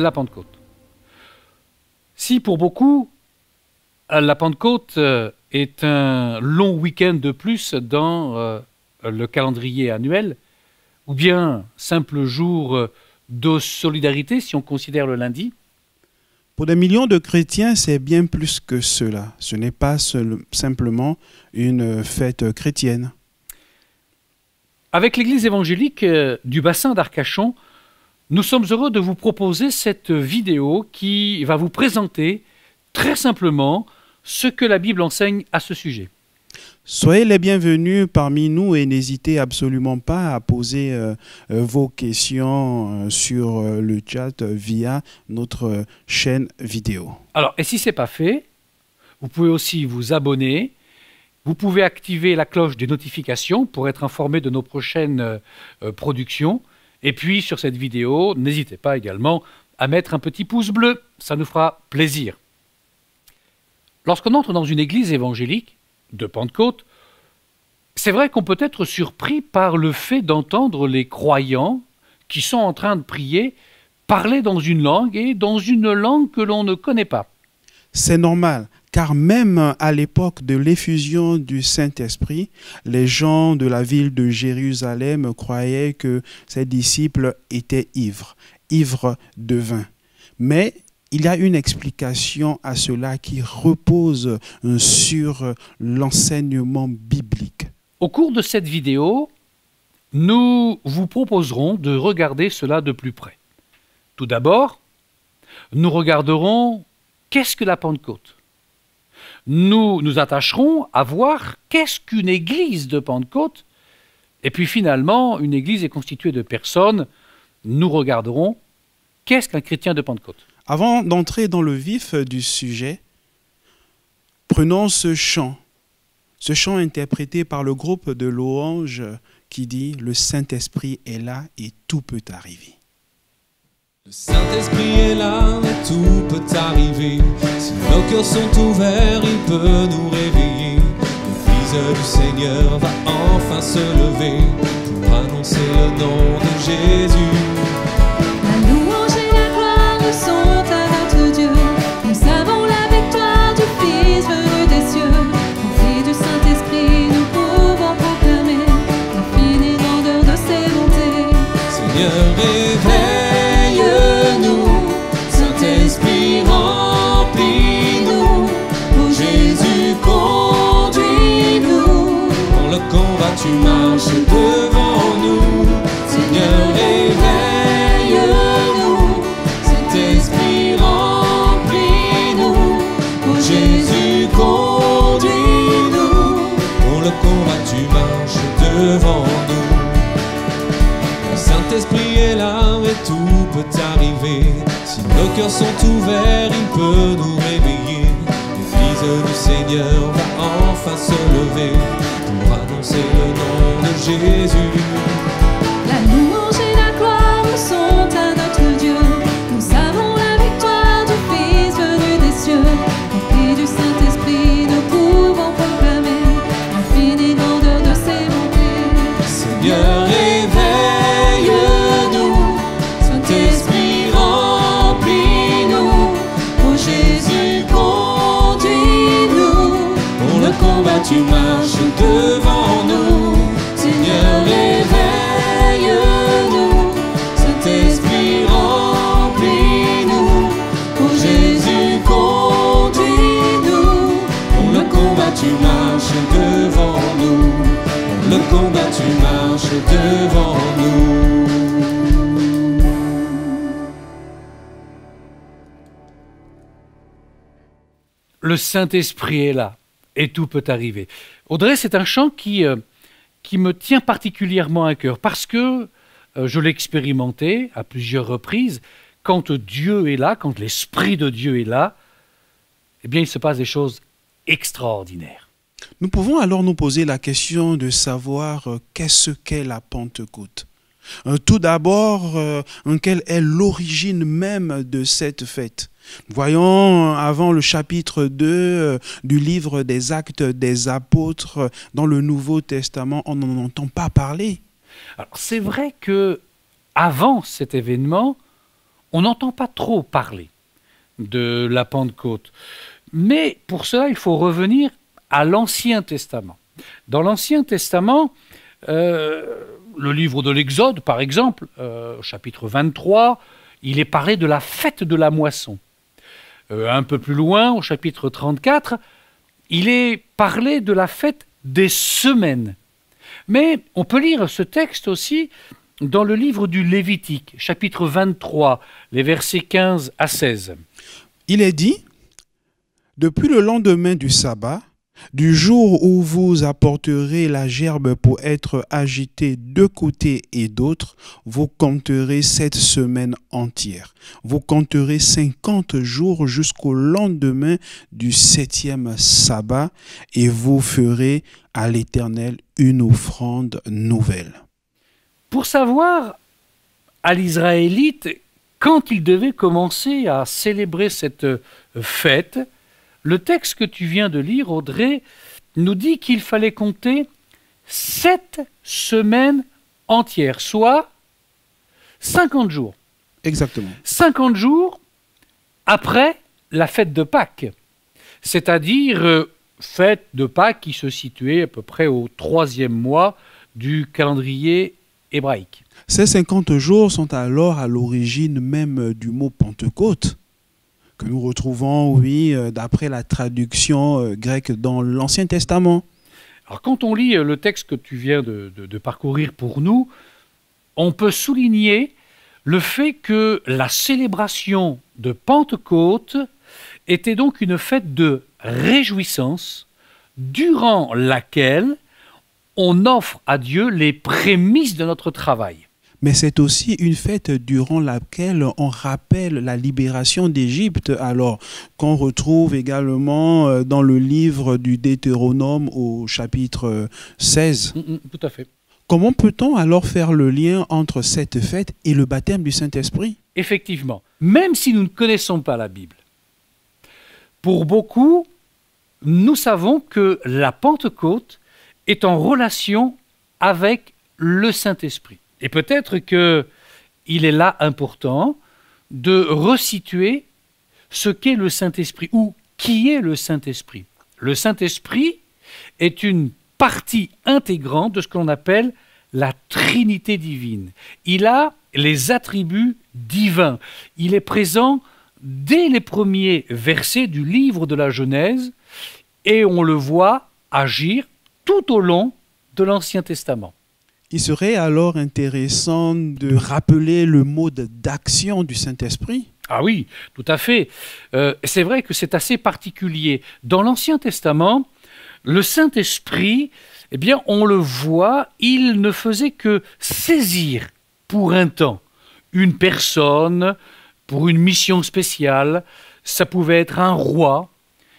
la Pentecôte. Si pour beaucoup, la Pentecôte est un long week-end de plus dans le calendrier annuel, ou bien simple jour de solidarité si on considère le lundi. Pour des millions de chrétiens, c'est bien plus que cela. Ce n'est pas simplement une fête chrétienne. Avec l'Église évangélique du bassin d'Arcachon, nous sommes heureux de vous proposer cette vidéo qui va vous présenter très simplement ce que la Bible enseigne à ce sujet. Soyez les bienvenus parmi nous et n'hésitez absolument pas à poser vos questions sur le chat via notre chaîne vidéo. Alors, et si ce n'est pas fait, vous pouvez aussi vous abonner. Vous pouvez activer la cloche des notifications pour être informé de nos prochaines productions. Et puis, sur cette vidéo, n'hésitez pas également à mettre un petit pouce bleu. Ça nous fera plaisir. Lorsqu'on entre dans une église évangélique de Pentecôte, c'est vrai qu'on peut être surpris par le fait d'entendre les croyants qui sont en train de prier parler dans une langue et dans une langue que l'on ne connaît pas. C'est normal, car même à l'époque de l'effusion du Saint-Esprit, les gens de la ville de Jérusalem croyaient que ses disciples étaient ivres de vin. Mais il y a une explication à cela qui repose sur l'enseignement biblique. Au cours de cette vidéo, nous vous proposerons de regarder cela de plus près. Tout d'abord, nous regarderons qu'est-ce que la Pentecôte. Nous nous attacherons à voir qu'est-ce qu'une église de Pentecôte. Et puis finalement, une église est constituée de personnes. Nous regarderons qu'est-ce qu'un chrétien de Pentecôte. Avant d'entrer dans le vif du sujet, prenons ce chant interprété par le groupe de louanges qui dit « Le Saint-Esprit est là et tout peut arriver ». Le Saint-Esprit est là et tout peut arriver. Si nos cœurs sont ouverts, il peut nous réveiller. L'Église du Seigneur va enfin se lever pour annoncer le nom de Jésus. La louange et la gloire sont à notre Dieu. Nous savons la victoire du Fils venu des cieux. Remplis du Saint-Esprit, nous pouvons proclamer l'infinie grandeur de ses bontés. Seigneur, réveille-nous, Saint-Esprit, remplis-nous. Oh Jésus, conduis-nous. Dans le combat, tu marches devant nous. Seigneur, réveille-nous, Saint-Esprit, remplis-nous. Oh Jésus, conduis-nous. Pour le combat, tu marches devant nous. Le Saint-Esprit est là et tout peut arriver. Si nos cœurs sont ouverts, il peut nous réveiller. L'Église du Seigneur va enfin se lever pour annoncer le nom de Jésus. La louange et la gloire sont à notre Dieu. Nous savons la victoire du Fils venu des cieux. Remplis du Saint-Esprit, nous pouvons proclamer l'infinie grandeur de ses bontés. Seigneur, réveille-nous, Saint-Esprit, remplis-nous. Oh Jésus, conduis-nous. Pour le combat, tu marches devant nous. Seigneur, réveille-nous, Saint-Esprit, remplis-nous. Oh Jésus, conduis-nous. Pour le combat, tu marches devant nous. Pour le combat, tu marches devant nous. Le Saint-Esprit est là et tout peut arriver. Audrey, c'est un chant qui me tient particulièrement à cœur parce que je l'ai expérimenté à plusieurs reprises. Quand Dieu est là, quand l'Esprit de Dieu est là, eh bien, il se passe des choses extraordinaires. Nous pouvons alors nous poser la question de savoir qu'est-ce qu'est la Pentecôte. Tout d'abord, quelle est l'origine même de cette fête? Voyons avant le chapitre 2 du livre des Actes des Apôtres, dans le Nouveau Testament, on n'en entend pas parler. C'est vrai que avant cet événement, on n'entend pas trop parler de la Pentecôte. Mais pour cela, il faut revenir à l'Ancien Testament. Dans l'Ancien Testament, le livre de l'Exode, par exemple, chapitre 23, il est parlé de la fête de la moisson. Un peu plus loin, au chapitre 34, il est parlé de la fête des semaines. Mais on peut lire ce texte aussi dans le livre du Lévitique, chapitre 23, les versets 15 à 16. Il est dit, depuis le lendemain du sabbat, du jour où vous apporterez la gerbe pour être agitée de côté et d'autre, vous compterez 7 semaines entières. Vous compterez 50 jours jusqu'au lendemain du 7e sabbat et vous ferez à l'Éternel une offrande nouvelle. Pour savoir à l'Israélite, quand il devait commencer à célébrer cette fête, le texte que tu viens de lire, Audrey, nous dit qu'il fallait compter 7 semaines entières, soit 50 jours. Exactement. 50 jours après la fête de Pâques, c'est-à-dire fête de Pâques qui se situait à peu près au 3e mois du calendrier hébraïque. Ces 50 jours sont alors à l'origine même du mot Pentecôte, que nous retrouvons, oui, d'après la traduction grecque dans l'Ancien Testament. Alors quand on lit le texte que tu viens de parcourir pour nous, on peut souligner le fait que la célébration de Pentecôte était donc une fête de réjouissance durant laquelle on offre à Dieu les prémices de notre travail. Mais c'est aussi une fête durant laquelle on rappelle la libération d'Égypte, alors qu'on retrouve également dans le livre du Deutéronome au chapitre 16. Tout à fait. Comment peut-on alors faire le lien entre cette fête et le baptême du Saint-Esprit? Effectivement, même si nous ne connaissons pas la Bible, pour beaucoup, nous savons que la Pentecôte est en relation avec le Saint-Esprit. Et peut-être qu'il est là important de resituer ce qu'est le Saint-Esprit ou qui est le Saint-Esprit. Le Saint-Esprit est une partie intégrante de ce qu'on appelle la Trinité divine. Il a les attributs divins. Il est présent dès les premiers versets du livre de la Genèse et on le voit agir tout au long de l'Ancien Testament. Il serait alors intéressant de rappeler le mode d'action du Saint-Esprit. Ah oui, tout à fait. C'est vrai que c'est assez particulier. Dans l'Ancien Testament, le Saint-Esprit, eh bien, on le voit, il ne faisait que saisir pour un temps une personne pour une mission spéciale. Ça pouvait être un roi,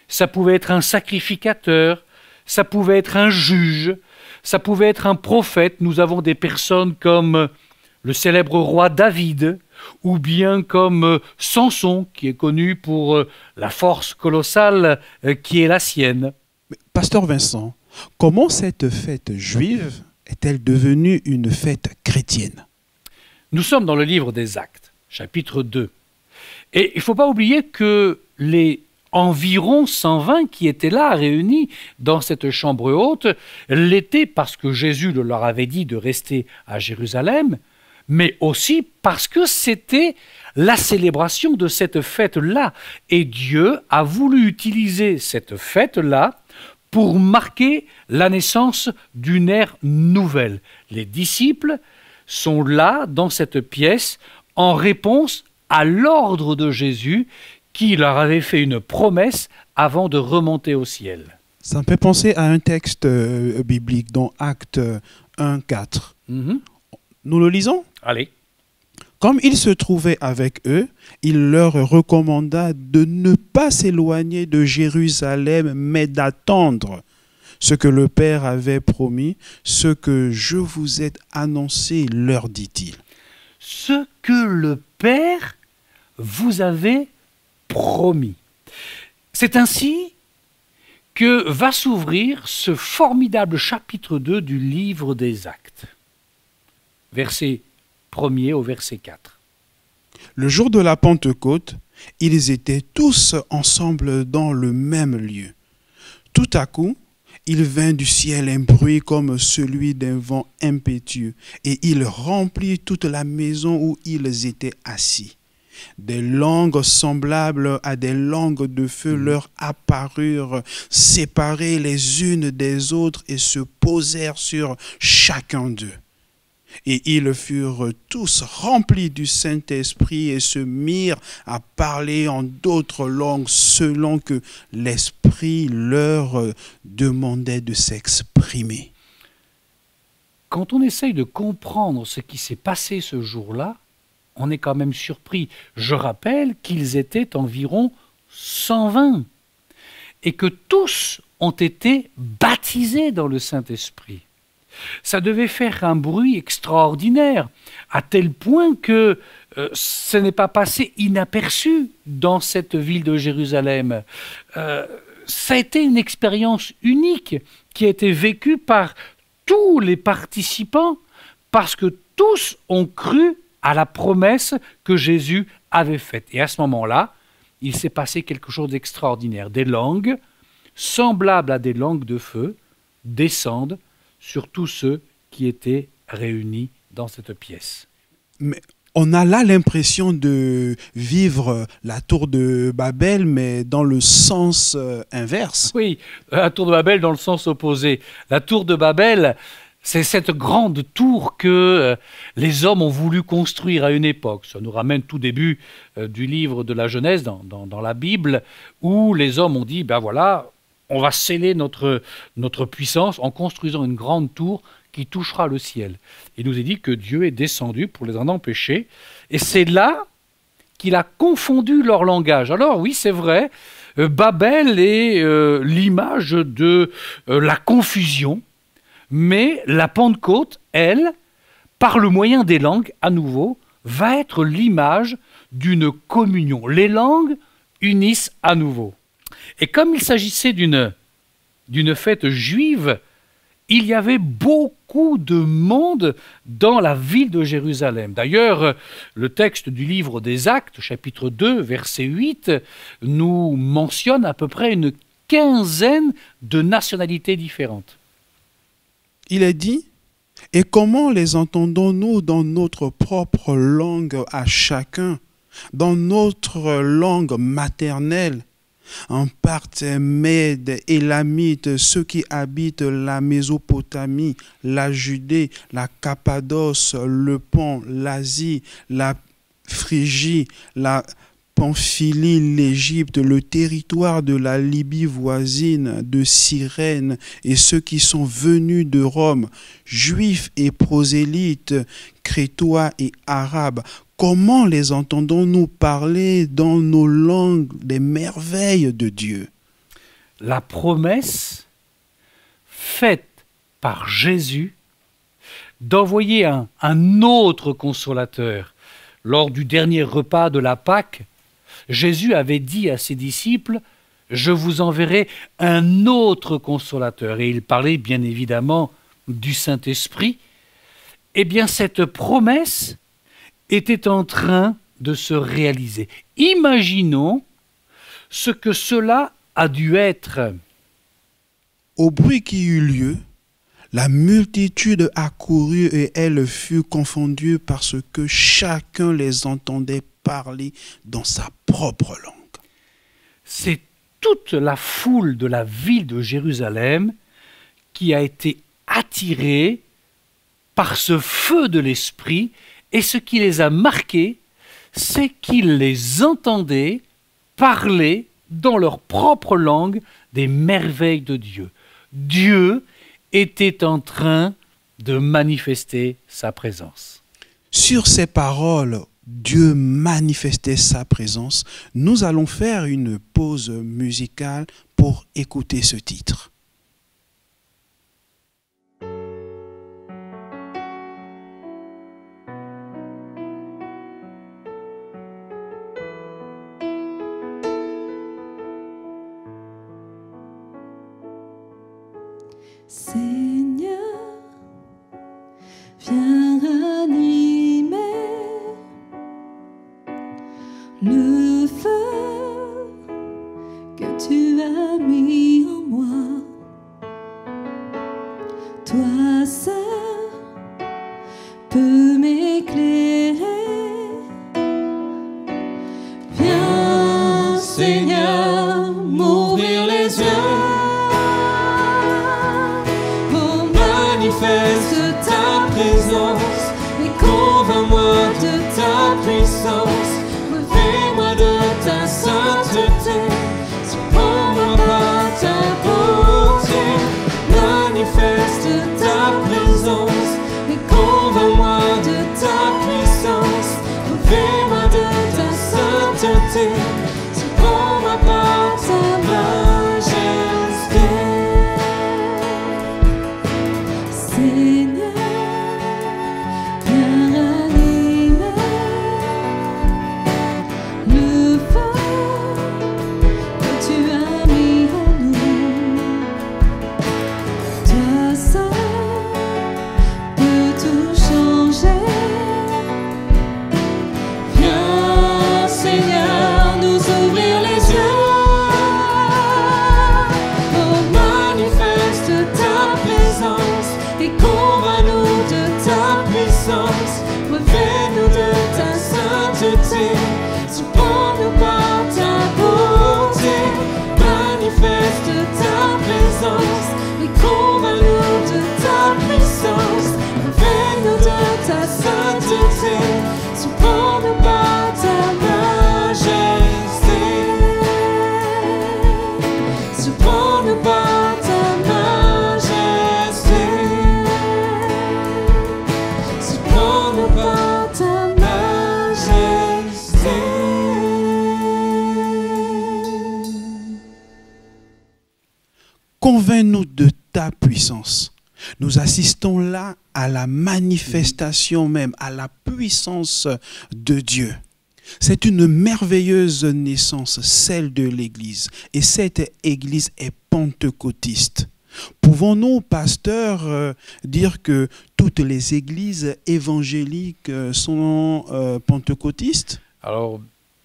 ça pouvait être un sacrificateur, ça pouvait être un juge, ça pouvait être un prophète. Nous avons des personnes comme le célèbre roi David, ou bien comme Samson, qui est connu pour la force colossale qui est la sienne. Pasteur Vincent, comment cette fête juive est-elle devenue une fête chrétienne? Nous sommes dans le livre des Actes, chapitre 2. Et il ne faut pas oublier que les environ 120 qui étaient là, réunis dans cette chambre haute, l'étaient parce que Jésus leur avait dit de rester à Jérusalem, mais aussi parce que c'était la célébration de cette fête-là. Et Dieu a voulu utiliser cette fête-là pour marquer la naissance d'une ère nouvelle. Les disciples sont là, dans cette pièce, en réponse à l'ordre de Jésus qui leur avait fait une promesse avant de remonter au ciel. Ça me fait penser à un texte biblique dans Actes 1, 4. Nous le lisons? Allez. Comme il se trouvait avec eux, il leur recommanda de ne pas s'éloigner de Jérusalem, mais d'attendre ce que le Père avait promis, ce que je vous ai annoncé, leur dit-il. Ce que le Père vous avait promis. C'est ainsi que va s'ouvrir ce formidable chapitre 2 du livre des Actes. Verset 1er au verset 4. Le jour de la Pentecôte, ils étaient tous ensemble dans le même lieu. Tout à coup, il vint du ciel un bruit comme celui d'un vent impétueux, et il remplit toute la maison où ils étaient assis. Des langues semblables à des langues de feu leur apparurent, séparées les unes des autres, et se posèrent sur chacun d'eux. Et ils furent tous remplis du Saint-Esprit et se mirent à parler en d'autres langues selon que l'Esprit leur demandait de s'exprimer. Quand on essaye de comprendre ce qui s'est passé ce jour-là, on est quand même surpris. Je rappelle qu'ils étaient environ 120 et que tous ont été baptisés dans le Saint-Esprit. Ça devait faire un bruit extraordinaire, à tel point que ce n'est pas passé inaperçu dans cette ville de Jérusalem. Ça a été une expérience unique qui a été vécue par tous les participants, parce que tous ont cru à la promesse que Jésus avait faite. Et à ce moment-là, il s'est passé quelque chose d'extraordinaire. Des langues, semblables à des langues de feu, descendent sur tous ceux qui étaient réunis dans cette pièce. Mais on a là l'impression de vivre la tour de Babel, mais dans le sens inverse. Oui, la tour de Babel dans le sens opposé. La tour de Babel, c'est cette grande tour que les hommes ont voulu construire à une époque. Ça nous ramène tout début du livre de la Genèse dans la Bible, où les hommes ont dit, ben voilà, on va sceller notre puissance en construisant une grande tour qui touchera le ciel. Il nous est dit que Dieu est descendu pour les en empêcher, et c'est là qu'il a confondu leur langage. Alors oui, c'est vrai, Babel est l'image de la confusion, mais la Pentecôte, elle, par le moyen des langues, à nouveau, va être l'image d'une communion. Les langues unissent à nouveau. Et comme il s'agissait d'une fête juive, il y avait beaucoup de monde dans la ville de Jérusalem. D'ailleurs, le texte du livre des Actes, chapitre 2, verset 8, nous mentionne à peu près une quinzaine de nationalités différentes. Il est dit, et comment les entendons-nous dans notre propre langue à chacun, dans notre langue maternelle? En Parthes, Mèdes, Élamites, ceux qui habitent la Mésopotamie, la Judée, la Cappadoce, le Pont, l'Asie, la Phrygie, la Pamphylie, l'Égypte, le territoire de la Libye voisine, de Cyrène, et ceux qui sont venus de Rome, juifs et prosélytes, crétois et arabes. Comment les entendons-nous parler dans nos langues des merveilles de Dieu? La promesse faite par Jésus d'envoyer un autre consolateur. Lors du dernier repas de la Pâque, Jésus avait dit à ses disciples « Je vous enverrai un autre consolateur ». Et il parlait bien évidemment du Saint-Esprit. Eh bien, cette promesse était en train de se réaliser. Imaginons ce que cela a dû être. Au bruit qui eut lieu, la multitude accourut et elle fut confondue parce que chacun les entendait parler dans sa propre langue. C'est toute la foule de la ville de Jérusalem qui a été attirée par ce feu de l'Esprit. Et ce qui les a marqués, c'est qu'ils les entendaient parler dans leur propre langue des merveilles de Dieu. Dieu était en train de manifester sa présence. Sur ces paroles, Dieu manifestait sa présence. Nous allons faire une pause musicale pour écouter ce titre. Seigneur, viens ranimer le feu que tu as mis en moi. Toi seul peux m'éclairer. Viens, Seigneur, m'ouvrir les yeux. Oh, manifeste ta présence et convainc-moi de ta puissance. Revêt-moi de ta sainteté, surprends-moi par ta beauté. Manifeste ta présence et convainc-moi de ta puissance. Revêt-moi de ta sainteté, surprends-moi par ta majesté. Seigneur, viens ranimer le feu que tu as mis en nous. Toi seul peux tout changer. Viens, Seigneur, nous ouvrir les yeux. Oh, manifeste ta présence et convainc-nous de ta puissance. Revêt-nous de ta sainteté, surprends-nous par ta beauté. Manifeste ta présence et convainc-nous de ta puissance. Revêt-nous de ta sainteté, surprends-nous par ta majesté. Surprends-nous par ta majesté. Surprends-nous par ta majesté. Convainc-nous de ta puissance. Nous assistons là à la manifestation même, à la puissance de Dieu. C'est une merveilleuse naissance, celle de l'Église. Et cette Église est pentecôtiste. Pouvons-nous, pasteur, dire que toutes les églises évangéliques sont pentecôtistes? Alors,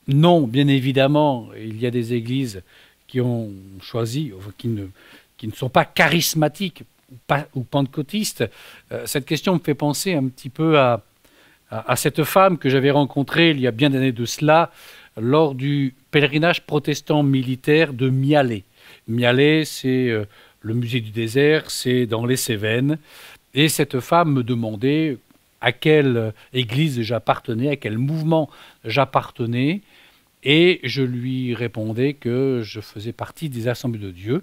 non, bien évidemment, il y a des églises qui ont choisi, qui ne sont pas charismatiques ou pentecôtistes. Cette question me fait penser un petit peu à cette femme que j'avais rencontrée il y a bien d'années de cela, lors du pèlerinage protestant militaire de Mialet. Mialet, c'est le musée du désert, c'est dans les Cévennes. Et cette femme me demandait à quelle église j'appartenais, à quel mouvement j'appartenais. Et je lui répondais que je faisais partie des Assemblées de Dieu.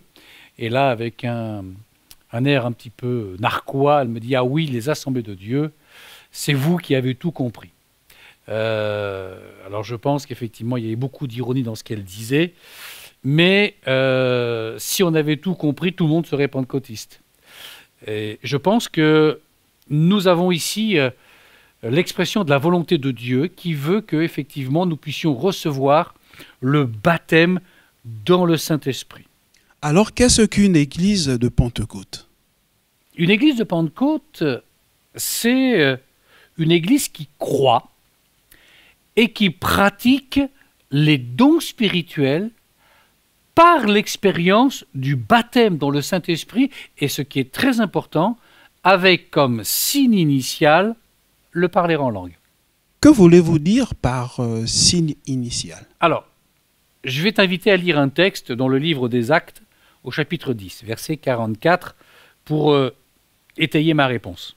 Et là, avec un air un petit peu narquois, elle me dit « Ah oui, les Assemblées de Dieu, c'est vous qui avez tout compris. » Alors je pense qu'effectivement, il y avait beaucoup d'ironie dans ce qu'elle disait. Mais si on avait tout compris, tout le monde serait pentecôtiste. Et je pense que nous avons ici l'expression de la volonté de Dieu qui veut qu'effectivement nous puissions recevoir le baptême dans le Saint-Esprit. Alors, qu'est-ce qu'une église de Pentecôte? Une église de Pentecôte, c'est une église qui croit et qui pratique les dons spirituels par l'expérience du baptême dans le Saint-Esprit et, ce qui est très important, avec comme signe initial le parler en langue. Que voulez-vous dire par signe initial? Alors, je vais t'inviter à lire un texte dans le livre des Actes, au chapitre 10, verset 44, pour étayer ma réponse.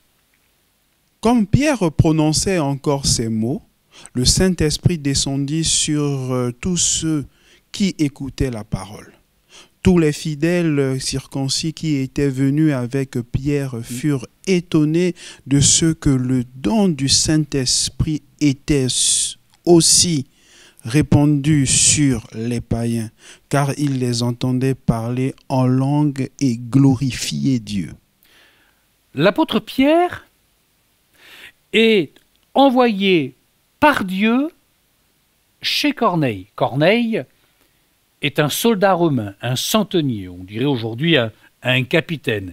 Comme Pierre prononçait encore ces mots, le Saint-Esprit descendit sur tous ceux qui écoutaient la parole. Tous les fidèles circoncis qui étaient venus avec Pierre furent étonnés de ce que le don du Saint-Esprit était aussi répandu sur les païens, car ils les entendaient parler en langue et glorifier Dieu. L'apôtre Pierre est envoyé par Dieu chez Corneille. Corneille est un soldat romain, un centenier, on dirait aujourd'hui un capitaine,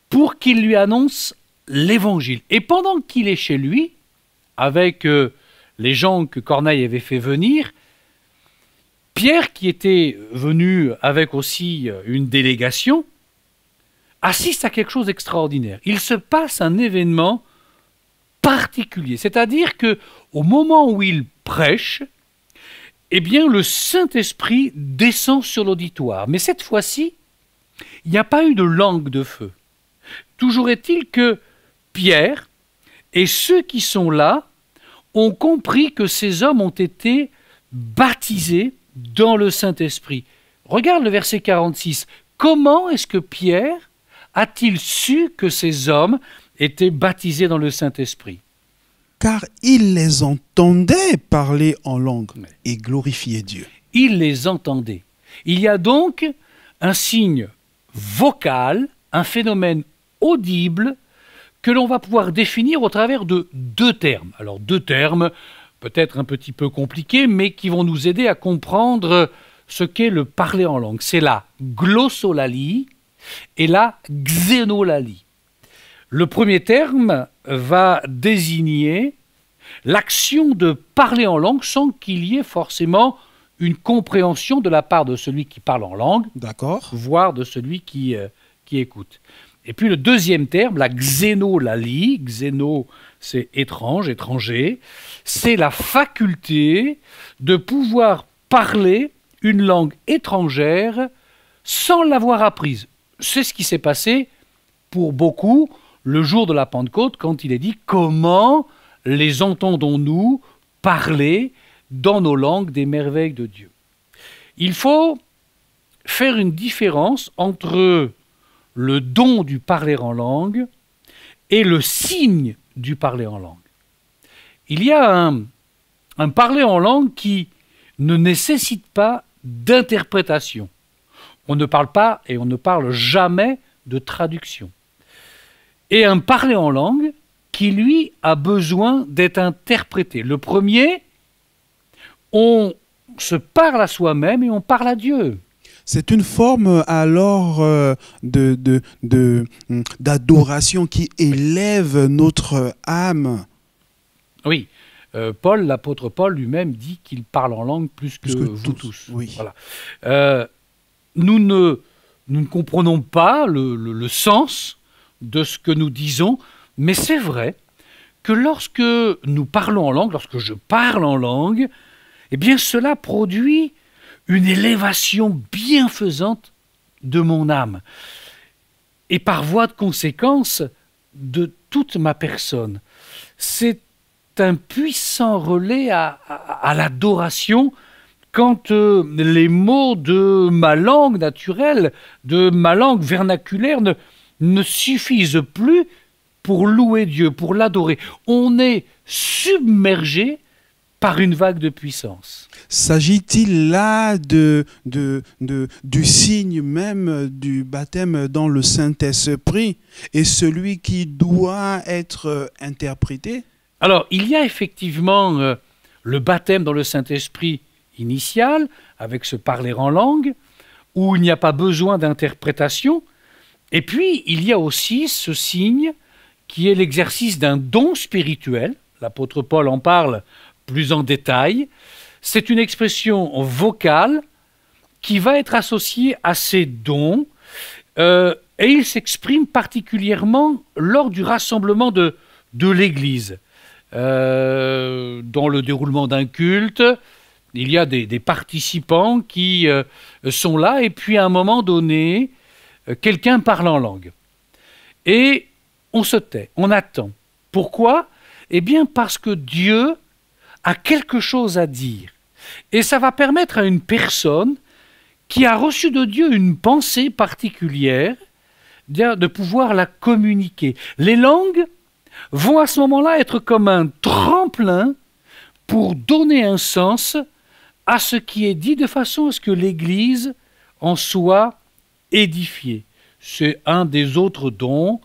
pour qu'il lui annonce l'évangile. Et pendant qu'il est chez lui, avec les gens que Corneille avait fait venir, Pierre, qui était venu avec aussi une délégation, assiste à quelque chose d'extraordinaire. Il se passe un événement particulier, c'est-à-dire que au moment où il prêche, eh bien, le Saint-Esprit descend sur l'auditoire. Mais cette fois-ci, il n'y a pas eu de langue de feu. Toujours est-il que Pierre et ceux qui sont là ont compris que ces hommes ont été baptisés dans le Saint-Esprit. Regarde le verset 46. Comment est-ce que Pierre a-t-il su que ces hommes étaient baptisés dans le Saint-Esprit? Car il les entendait parler en langue et glorifier Dieu. Il les entendait. Il y a donc un signe vocal, un phénomène audible que l'on va pouvoir définir au travers de deux termes. Alors deux termes peut-être un petit peu compliqués, mais qui vont nous aider à comprendre ce qu'est le parler en langue. C'est la glossolalie et la xénolalie. Le premier terme va désigner l'action de parler en langue sans qu'il y ait forcément une compréhension de la part de celui qui parle en langue, voire de celui qui écoute. Et puis le deuxième terme, la xénolalie, xéno c'est étrange, étranger, c'est la faculté de pouvoir parler une langue étrangère sans l'avoir apprise. C'est ce qui s'est passé pour beaucoup le jour de la Pentecôte, quand il est dit « Comment les entendons-nous parler dans nos langues des merveilles de Dieu ?» Il faut faire une différence entre le don du parler en langue et le signe du parler en langue. Il y a un parler en langue qui ne nécessite pas d'interprétation. On ne parle pas et on ne parle jamais de traduction. Et un parler en langue qui, lui, a besoin d'être interprété. Le premier, on se parle à soi-même et on parle à Dieu. C'est une forme alors d'adoration qui élève notre âme. Oui, Paul, l'apôtre Paul lui-même dit qu'il parle en langue plus que vous tous. Oui. Voilà. Nous ne comprenons pas le sens de ce que nous disons, mais c'est vrai que lorsque nous parlons en langue, lorsque je parle en langue, eh bien cela produit une élévation bienfaisante de mon âme et par voie de conséquence de toute ma personne. C'est un puissant relais à l'adoration quand les mots de ma langue naturelle, de ma langue vernaculaire ne suffisent plus pour louer Dieu, pour l'adorer. On est submergé par une vague de puissance. S'agit-il là du signe même du baptême dans le Saint-Esprit et celui qui doit être interprété? Alors, il y a effectivement le baptême dans le Saint-Esprit initial, avec ce parler en langue, où il n'y a pas besoin d'interprétation. Et puis, il y a aussi ce signe qui est l'exercice d'un don spirituel. L'apôtre Paul en parle plus en détail. C'est une expression vocale qui va être associée à ces dons et il s'exprime particulièrement lors du rassemblement de l'Église. Dans le déroulement d'un culte, il y a des participants qui sont là et puis à un moment donné, quelqu'un parle en langue. Et on se tait, on attend. Pourquoi? Eh bien parce que Dieu a quelque chose à dire. Et ça va permettre à une personne qui a reçu de Dieu une pensée particulière de pouvoir la communiquer. Les langues vont à ce moment-là être comme un tremplin pour donner un sens à ce qui est dit de façon à ce que l'Église en soit édifiée. C'est un des autres dons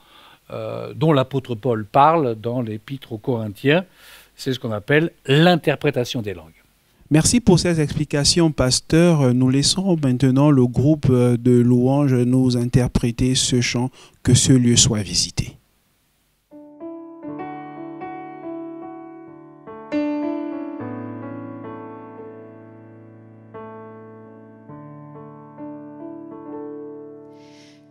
dont l'apôtre Paul parle dans l'Épître aux Corinthiens. C'est ce qu'on appelle l'interprétation des langues. Merci pour ces explications, pasteur. Nous laissons maintenant le groupe de louanges nous interpréter ce chant « Que ce lieu soit visité ».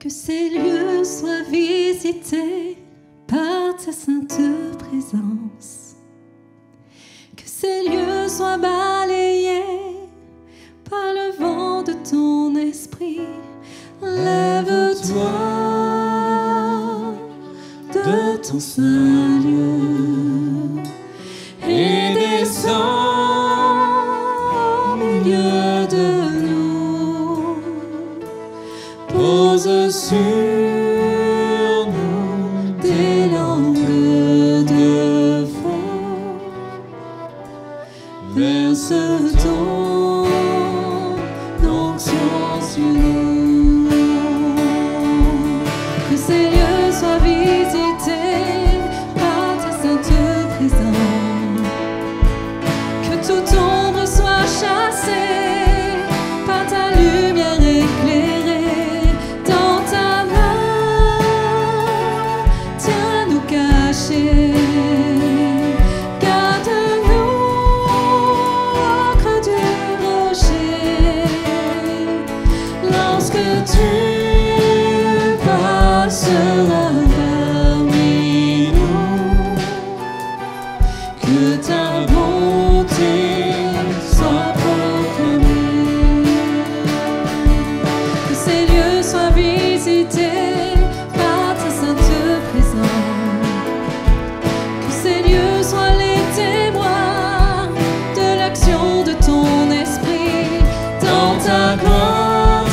Que ces lieux soient visités par ta sainte présence. Que ces lieux soient balayés par le vent de ton esprit. Lève-toi de ton saint lieu et descends au milieu de nous. Pose sur nous des langues de feu. Verse ton onction sur nous. Que ces lieux soient visités par ta sainte présence. Que toute ombre soit chassée par ta lumière éclairée. Dans ta main, tiens-nous cachés. Garde-nous au creux du rocher. Lorsque tu passeras parmi nous, que ta bonté soit proclamée. Que ces lieux soient visités par ta sainte présence. Que ces lieux soient les témoins de l'action de ton esprit. Dans ta gloire,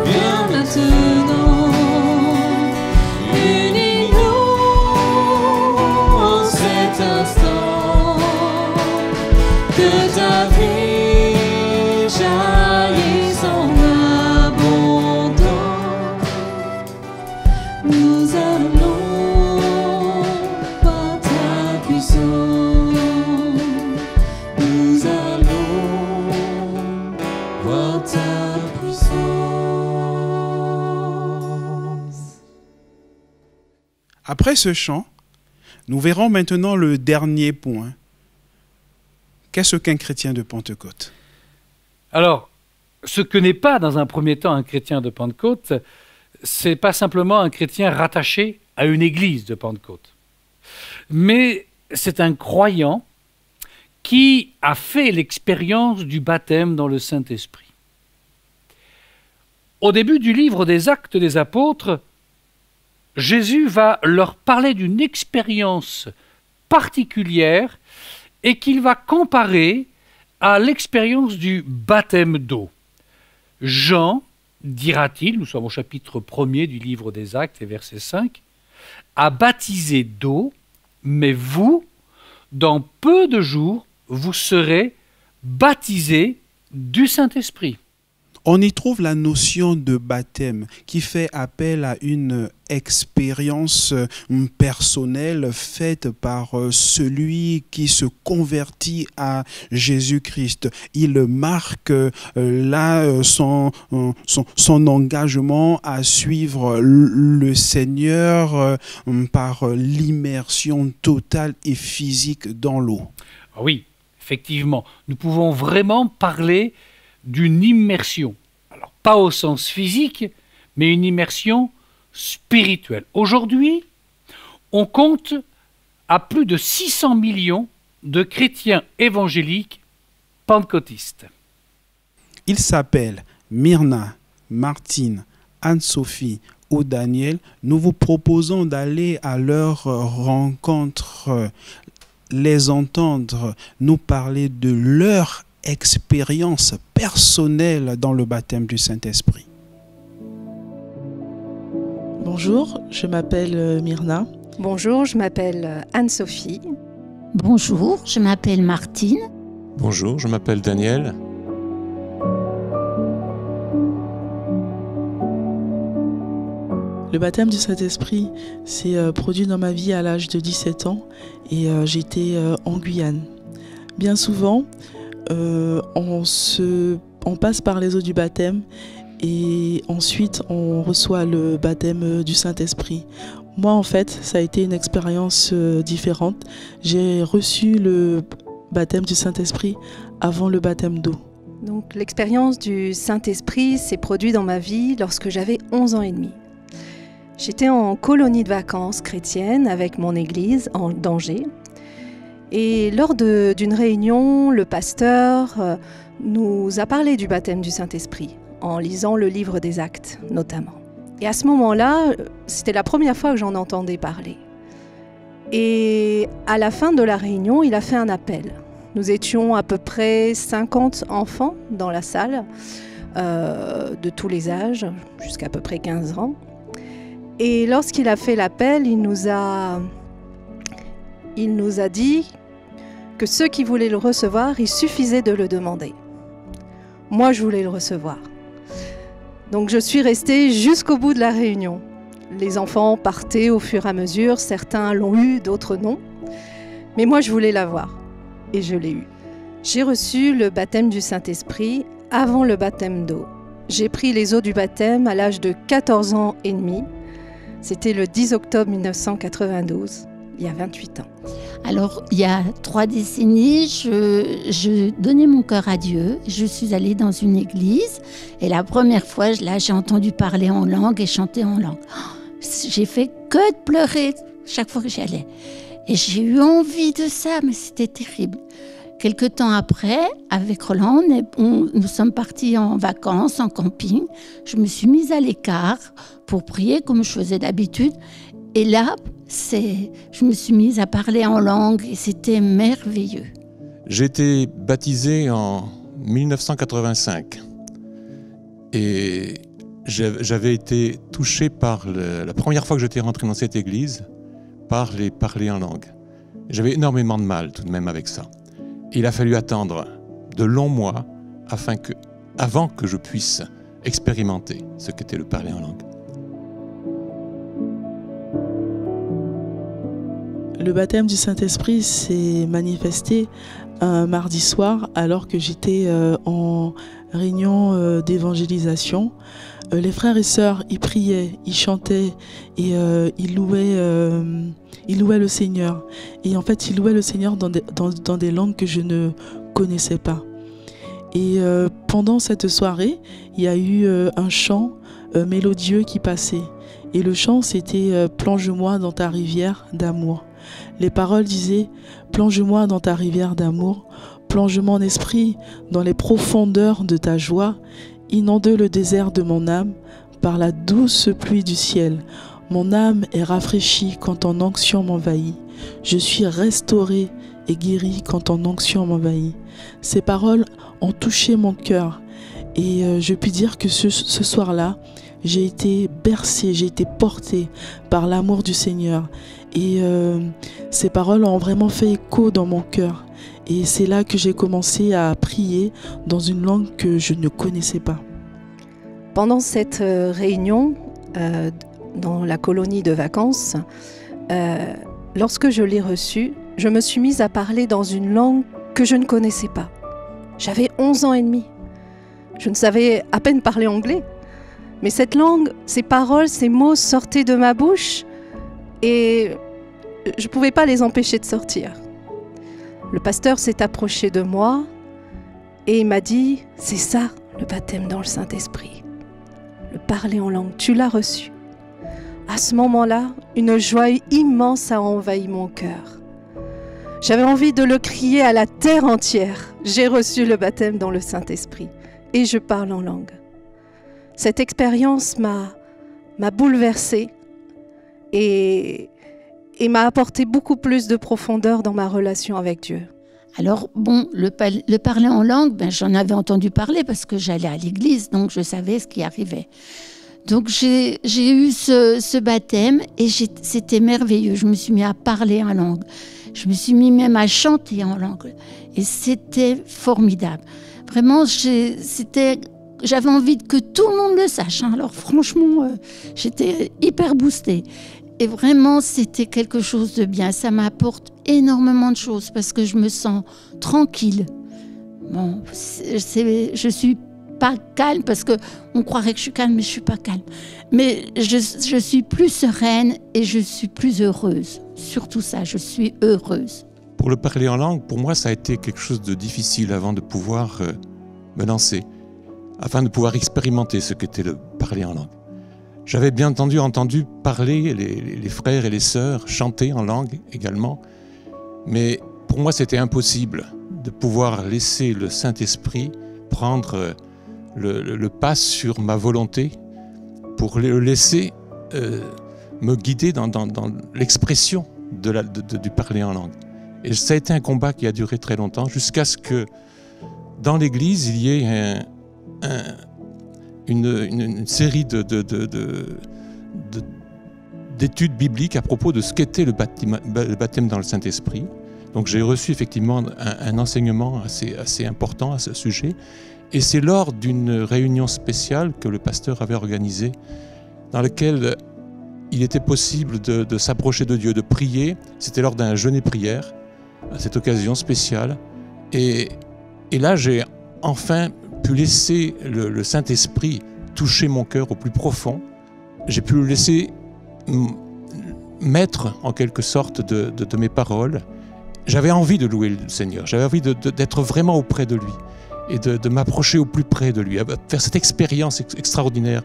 viens maintenant. Unis-nous en cet instant. Que ta vie jaillisse en abondance. Nous allons voir ta puissance. Nous allons voir ta puissance. Après ce chant, nous verrons maintenant le dernier point. Qu'est-ce qu'un chrétien de Pentecôte? Alors, ce que n'est pas dans un premier temps un chrétien de Pentecôte, c'est pas simplement un chrétien rattaché à une église de Pentecôte, mais c'est un croyant qui a fait l'expérience du baptême dans le Saint-Esprit. Au début du livre des Actes des Apôtres, Jésus va leur parler d'une expérience particulière et qu'il va comparer à l'expérience du baptême d'eau. Jean, dira-t-il, nous sommes au chapitre 1er du livre des Actes et verset 5, a baptisé d'eau, mais vous, dans peu de jours, vous serez baptisés du Saint-Esprit. On y trouve la notion de baptême qui fait appel à une expérience personnelle faite par celui qui se convertit à Jésus-Christ. Il marque là son engagement à suivre le Seigneur par l'immersion totale et physique dans l'eau. Oui, effectivement, nous pouvons vraiment parler d'une immersion. Alors, pas au sens physique, mais une immersion spirituelle. Aujourd'hui, on compte à plus de 600 millions de chrétiens évangéliques pentecôtistes. Ils s'appellent Myrna, Martine, Anne-Sophie ou Daniel. Nous vous proposons d'aller à leur rencontre, les entendre nous parler de leur expérience personnelle dans le baptême du Saint-Esprit. Bonjour, je m'appelle Myrna. Bonjour, je m'appelle Anne-Sophie. Bonjour, je m'appelle Martine. Bonjour, je m'appelle Daniel. Le baptême du Saint-Esprit s'est produit dans ma vie à l'âge de 17 ans et j'étais en Guyane. Bien souvent, on passe par les eaux du baptême et ensuite on reçoit le baptême du Saint-Esprit. Moi, en fait, ça a été une expérience différente. J'ai reçu le baptême du Saint-Esprit avant le baptême d'eau. Donc, l'expérience du Saint-Esprit s'est produite dans ma vie lorsque j'avais 11 ans et demi. J'étais en colonie de vacances chrétienne avec mon église en danger. Et lors d'une réunion, le pasteur nous a parlé du baptême du Saint-Esprit, en lisant le livre des Actes notamment. Et à ce moment-là, c'était la première fois que j'en entendais parler. Et à la fin de la réunion, il a fait un appel. Nous étions à peu près 50 enfants dans la salle, de tous les âges, jusqu'à peu près 15 ans. Et lorsqu'il a fait l'appel, il nous a dit que ceux qui voulaient le recevoir, il suffisait de le demander. Moi, je voulais le recevoir. Donc, je suis restée jusqu'au bout de la réunion. Les enfants partaient au fur et à mesure, certains l'ont eu, d'autres non. Mais moi, je voulais l'avoir. Et je l'ai eu. J'ai reçu le baptême du Saint-Esprit avant le baptême d'eau. J'ai pris les eaux du baptême à l'âge de 14 ans et demi. C'était le 10 octobre 1992, il y a 28 ans. Alors, il y a 3 décennies, je donnais mon cœur à Dieu. Je suis allée dans une église et la première fois, là, j'ai entendu parler en langue et chanter en langue. J'ai fait que de pleurer chaque fois que j'y allais. Et j'ai eu envie de ça, mais c'était terrible. Quelque temps après, avec Roland, nous sommes partis en vacances, en camping. Je me suis mise à l'écart pour prier comme je faisais d'habitude. Et là, je me suis mise à parler en langue et c'était merveilleux. J'ai été baptisé en 1985 et j'avais été touché par la première fois que j'étais rentré dans cette église, par les parler en langue. J'avais énormément de mal tout de même avec ça. Il a fallu attendre de longs mois avant que je puisse expérimenter ce qu'était le parler en langue. Le baptême du Saint-Esprit s'est manifesté un mardi soir alors que j'étais en réunion d'évangélisation. Les frères et sœurs, ils priaient, ils chantaient et ils louaient le Seigneur. Et en fait, ils louaient le Seigneur dans des langues que je ne connaissais pas. Et pendant cette soirée, il y a eu un chant mélodieux qui passait. Et le chant, c'était « Plonge-moi dans ta rivière d'amour ». Les paroles disaient « Plonge-moi dans ta rivière d'amour, plonge mon esprit dans les profondeurs de ta joie, inonde le désert de mon âme par la douce pluie du ciel. Mon âme est rafraîchie quand ton onction m'envahit. Je suis restaurée et guérie quand ton onction m'envahit. » Ces paroles ont touché mon cœur et je puis dire que ce soir-là, j'ai été bercée, j'ai été portée par l'amour du Seigneur. Et ces paroles ont vraiment fait écho dans mon cœur. Et c'est là que j'ai commencé à prier dans une langue que je ne connaissais pas. Pendant cette réunion, dans la colonie de vacances, lorsque je l'ai reçue, je me suis mise à parler dans une langue que je ne connaissais pas. J'avais 11 ans et demi. Je ne savais à peine parler anglais. Mais cette langue, ces paroles, ces mots sortaient de ma bouche et je ne pouvais pas les empêcher de sortir. Le pasteur s'est approché de moi et il m'a dit « C'est ça, le baptême dans le Saint-Esprit. Le parler en langue, tu l'as reçu. » À ce moment-là, une joie immense a envahi mon cœur. J'avais envie de le crier à la terre entière. J'ai reçu le baptême dans le Saint-Esprit et je parle en langue. Cette expérience m'a bouleversée et m'a apporté beaucoup plus de profondeur dans ma relation avec Dieu. Alors, bon, le parler en langue, j'en avais entendu parler parce que j'allais à l'église, donc je savais ce qui arrivait. Donc, j'ai eu ce baptême et c'était merveilleux. Je me suis mis à parler en langue. Je me suis mis même à chanter en langue. Et c'était formidable. Vraiment, j'avais envie que tout le monde le sache. Alors franchement, j'étais hyper boostée. Et vraiment, c'était quelque chose de bien. Ça m'apporte énormément de choses parce que je me sens tranquille. Bon, je suis pas calme parce qu'on croirait que je suis calme, mais je suis pas calme. Mais je suis plus sereine et je suis plus heureuse. Surtout ça, je suis heureuse. Pour le parler en langue, pour moi, ça a été quelque chose de difficile avant de pouvoir me lancer, afin de pouvoir expérimenter ce qu'était le parler en langue. J'avais bien entendu parler les frères et les sœurs, chanter en langue également, mais pour moi c'était impossible de pouvoir laisser le Saint-Esprit prendre le pas sur ma volonté pour le laisser me guider dans l'expression du parler en langue. Et ça a été un combat qui a duré très longtemps, jusqu'à ce que dans l'Église, il y ait une série d'études bibliques à propos de ce qu'était le baptême dans le Saint-Esprit. Donc j'ai reçu effectivement un enseignement assez important à ce sujet. Et c'est lors d'une réunion spéciale que le pasteur avait organisée, dans laquelle il était possible de s'approcher de Dieu, de prier. C'était lors d'un jeûne et prière, à cette occasion spéciale. Et là, j'ai enfin pu laisser le Saint-Esprit toucher mon cœur au plus profond. J'ai pu le laisser maître, en quelque sorte, de mes paroles. J'avais envie de louer le Seigneur. J'avais envie d'être vraiment auprès de lui et de m'approcher au plus près de lui, faire cette expérience extraordinaire,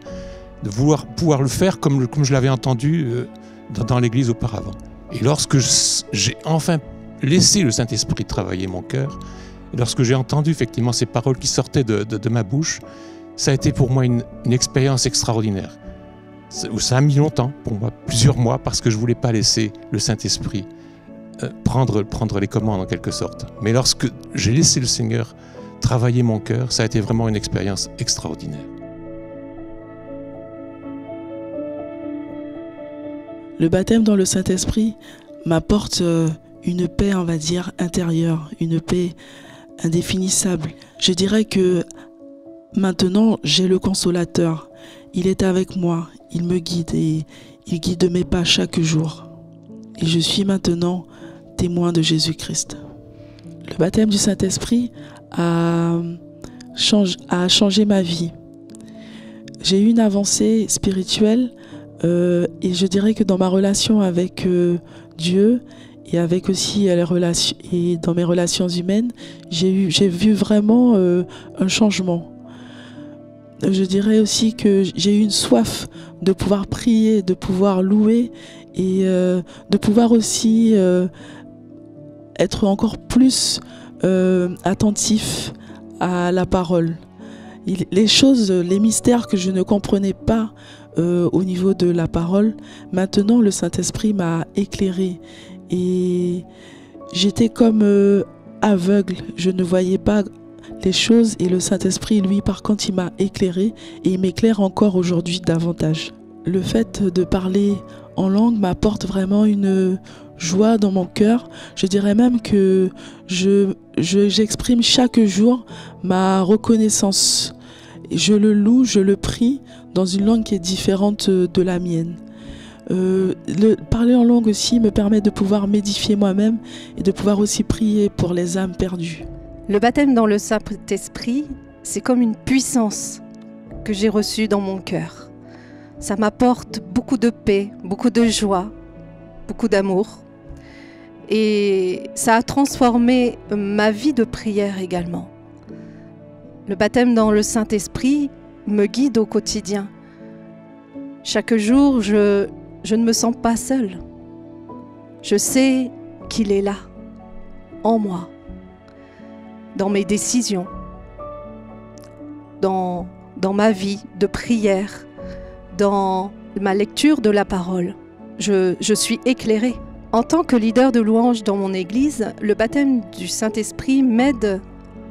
de pouvoir le faire comme je l'avais entendu dans l'Église auparavant. Et lorsque j'ai enfin laissé le Saint-Esprit travailler mon cœur, et lorsque j'ai entendu effectivement ces paroles qui sortaient de ma bouche, ça a été pour moi une expérience extraordinaire. Ça a mis longtemps pour moi, plusieurs mois, parce que je ne voulais pas laisser le Saint-Esprit prendre les commandes en quelque sorte. Mais lorsque j'ai laissé le Seigneur travailler mon cœur, ça a été vraiment une expérience extraordinaire. Le baptême dans le Saint-Esprit m'apporte une paix, on va dire, intérieure, une paix indéfinissable. Je dirais que maintenant, j'ai le Consolateur. Il est avec moi, il me guide et il guide mes pas chaque jour. Et je suis maintenant témoin de Jésus-Christ. Le baptême du Saint-Esprit a changé ma vie. J'ai eu une avancée spirituelle et je dirais que dans ma relation avec Dieu et avec aussi les relations, et dans mes relations humaines, j'ai vu vraiment un changement. Je dirais aussi que j'ai eu une soif de pouvoir prier, de pouvoir louer et de pouvoir aussi être encore plus attentif à la parole. Les choses, les mystères que je ne comprenais pas au niveau de la parole, maintenant le Saint-Esprit m'a éclairé et j'étais comme aveugle, je ne voyais pas les choses et le Saint-Esprit, lui, par contre, il m'a éclairé et il m'éclaire encore aujourd'hui davantage. Le fait de parler en langue m'apporte vraiment une joie dans mon cœur. Je dirais même que j'exprime chaque jour ma reconnaissance. Je le loue, je le prie dans une langue qui est différente de la mienne. Parler en langue aussi me permet de pouvoir m'édifier moi-même et de pouvoir aussi prier pour les âmes perdues. Le baptême dans le Saint-Esprit, c'est comme une puissance que j'ai reçue dans mon cœur. Ça m'apporte beaucoup de paix, beaucoup de joie, beaucoup d'amour. Et ça a transformé ma vie de prière également. Le baptême dans le Saint-Esprit me guide au quotidien. Chaque jour, je ne me sens pas seule. Je sais qu'il est là, en moi, dans mes décisions, dans ma vie de prière, dans ma lecture de la parole. Je suis éclairée. En tant que leader de louange dans mon église, le baptême du Saint-Esprit m'aide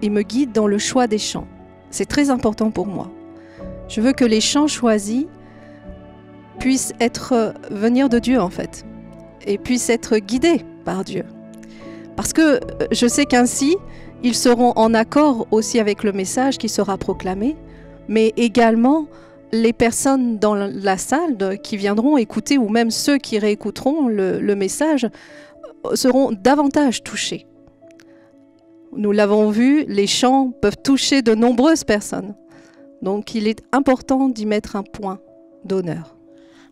et me guide dans le choix des chants. C'est très important pour moi. Je veux que les chants choisis puissent venir de Dieu en fait, et puissent être guidés par Dieu. Parce que je sais qu'ainsi, ils seront en accord aussi avec le message qui sera proclamé, mais également les personnes dans la salle qui viendront écouter, ou même ceux qui réécouteront le message, seront davantage touchés. Nous l'avons vu, les chants peuvent toucher de nombreuses personnes. Donc il est important d'y mettre un point d'honneur.